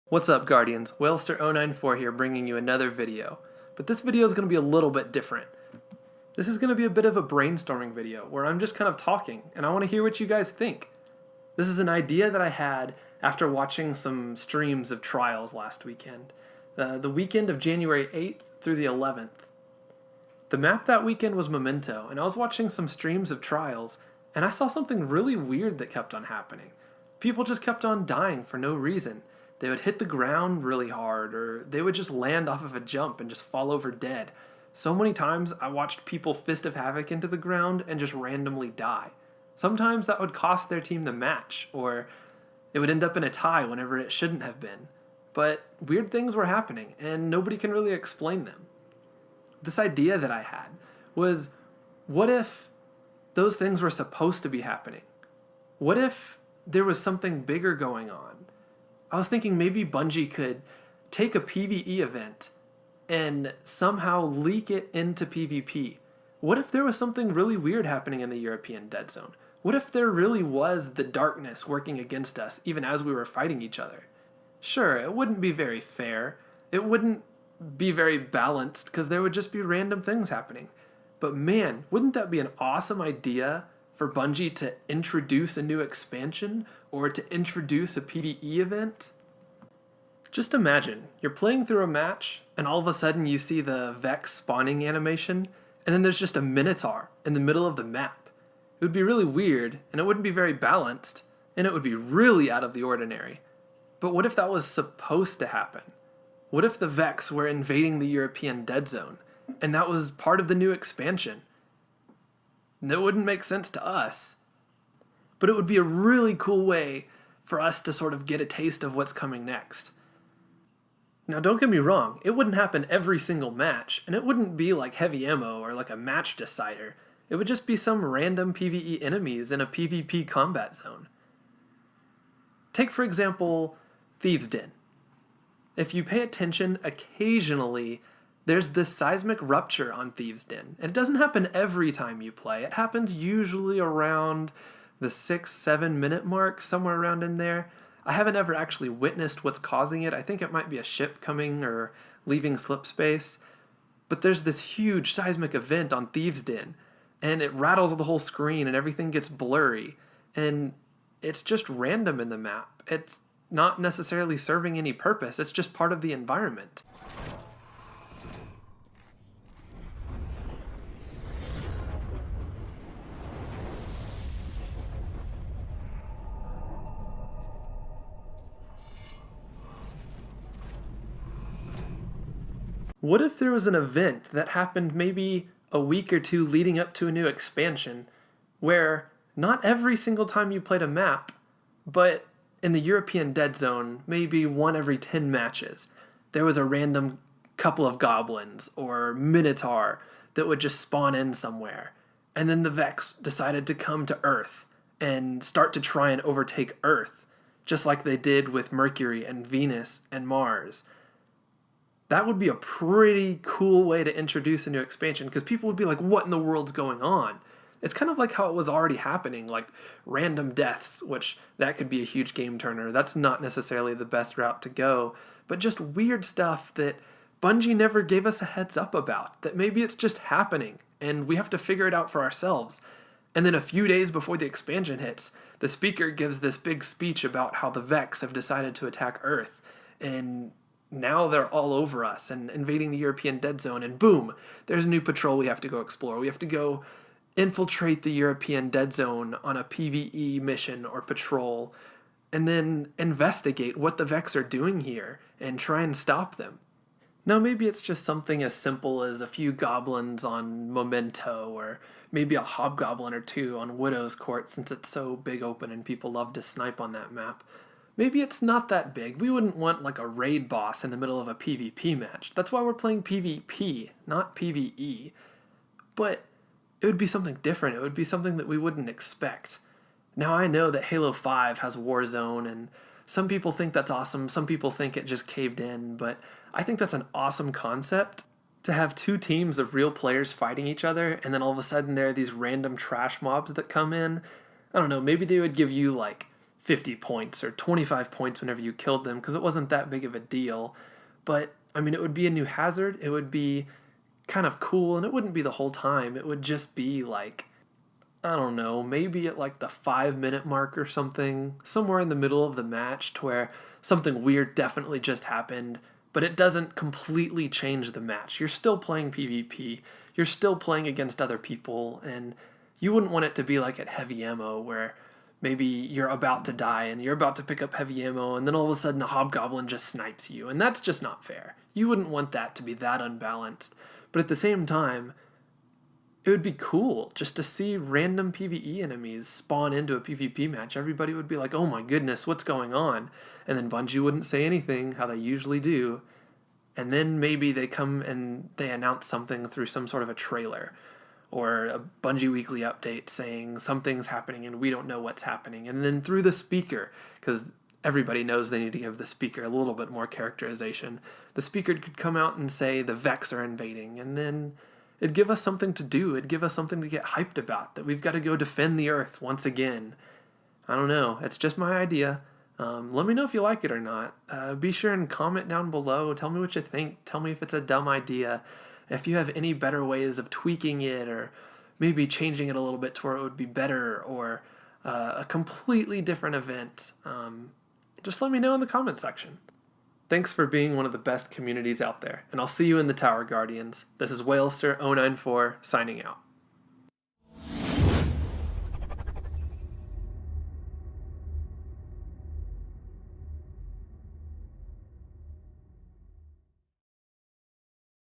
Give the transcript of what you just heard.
What's up, Guardians? Whalester094 here, bringing you another video. But this video is going to be a little bit different. This is going to be a bit of a brainstorming video where I'm just kind of talking and I want to hear what you guys think. This is an idea that I had after watching some streams of Trials last weekend. The weekend of January 8th through the 11th. The map that weekend was Memento, and I was watching some streams of Trials and I saw something really weird that kept on happening. People just kept on dying for no reason. They would hit the ground really hard, or they would just land off of a jump and just fall over dead. So many times I watched people fist of havoc into the ground and just randomly die. Sometimes that would cost their team the match, or it would end up in a tie whenever it shouldn't have been. But weird things were happening, and nobody can really explain them. This idea that I had was, what if those things were supposed to be happening? What if there was something bigger going on? I was thinking maybe Bungie could take a PvE event and somehow leak it into PvP. What if there was something really weird happening in the European Dead Zone? What if there really was the darkness working against us even as we were fighting each other? Sure, it wouldn't be very fair. It wouldn't be very balanced because there would just be random things happening. But man, wouldn't that be an awesome idea for Bungie to introduce a new expansion or to introduce a PvE event? Just imagine, you're playing through a match and all of a sudden you see the Vex spawning animation and then there's just a Minotaur in the middle of the map. It would be really weird and it wouldn't be very balanced and it would be really out of the ordinary. But what if that was supposed to happen? What if the Vex were invading the European Dead Zone and that was part of the new expansion? That wouldn't make sense to us. But it would be a really cool way for us to sort of get a taste of what's coming next. Now don't get me wrong, it wouldn't happen every single match, and it wouldn't be like heavy ammo or like a match decider. It would just be some random PvE enemies in a PvP combat zone. Take for example, Thieves' Den. If you pay attention, occasionally there's this seismic rupture on Thieves' Den. And it doesn't happen every time you play. It happens usually around the 6-7 minute mark, somewhere around in there. I haven't ever actually witnessed what's causing it. I think it might be a ship coming or leaving slip space. But there's this huge seismic event on Thieves' Den, and it rattles the whole screen and everything gets blurry. And it's just random in the map. It's not necessarily serving any purpose. It's just part of the environment. What if there was an event that happened maybe a week or two leading up to a new expansion where not every single time you played a map, but in the European Dead Zone, maybe 1 every 10 matches, there was a random couple of goblins or Minotaur that would just spawn in somewhere. And then the Vex decided to come to Earth and start to try and overtake Earth, just like they did with Mercury and Venus and Mars. That would be a pretty cool way to introduce a new expansion, because people would be like, what in the world's going on? It's kind of like how it was already happening, like random deaths, which that could be a huge game turner. That's not necessarily the best route to go, but just weird stuff that Bungie never gave us a heads up about, that maybe it's just happening and we have to figure it out for ourselves. And then a few days before the expansion hits, the speaker gives this big speech about how the Vex have decided to attack Earth, and now they're all over us and invading the European Dead Zone, and boom, there's a new patrol we have to go explore. We have to go infiltrate the European Dead Zone on a PvE mission or patrol, and then investigate what the Vex are doing here and try and stop them. Now maybe it's just something as simple as a few goblins on Memento, or maybe a hobgoblin or two on Widow's Court, since it's so big open and people love to snipe on that map. Maybe it's not that big. We wouldn't want like a raid boss in the middle of a PvP match. That's why we're playing PvP, not PvE. But it would be something different. It would be something that we wouldn't expect. Now I know that Halo 5 has Warzone, and some people think that's awesome. Some people think it just caved in, but I think that's an awesome concept. To have 2 teams of real players fighting each other, and then all of a sudden there are these random trash mobs that come in. I don't know, maybe they would give you like 50 points or 25 points whenever you killed them, because it wasn't that big of a deal. But, I mean, it would be a new hazard. It would be kind of cool, and it wouldn't be the whole time. It would just be like, I don't know, maybe at like the 5-minute mark or something, somewhere in the middle of the match to where something weird definitely just happened, but it doesn't completely change the match. You're still playing PvP, you're still playing against other people, and you wouldn't want it to be like at heavy ammo where maybe you're about to die and you're about to pick up heavy ammo and then all of a sudden a hobgoblin just snipes you, and that's just not fair. You wouldn't want that to be that unbalanced. But at the same time, it would be cool just to see random PvE enemies spawn into a PvP match. Everybody would be like, oh my goodness, what's going on? And then Bungie wouldn't say anything, how they usually do. And then maybe they come and they announce something through some sort of a trailer or a Bungie weekly update saying something's happening and we don't know what's happening. And then through the speaker, because everybody knows they need to give the speaker a little bit more characterization, the speaker could come out and say the Vex are invading, and then it'd give us something to do. It'd give us something to get hyped about, that we've got to go defend the Earth once again. I don't know. It's just my idea. Let me know if you like it or not. Be sure and comment down below. Tell me what you think. Tell me if it's a dumb idea. If you have any better ways of tweaking it, or maybe changing it a little bit to where it would be better, or a completely different event, just let me know in the comment section. Thanks for being one of the best communities out there, and I'll see you in the Tower Guardians. This is Whalester094 signing out.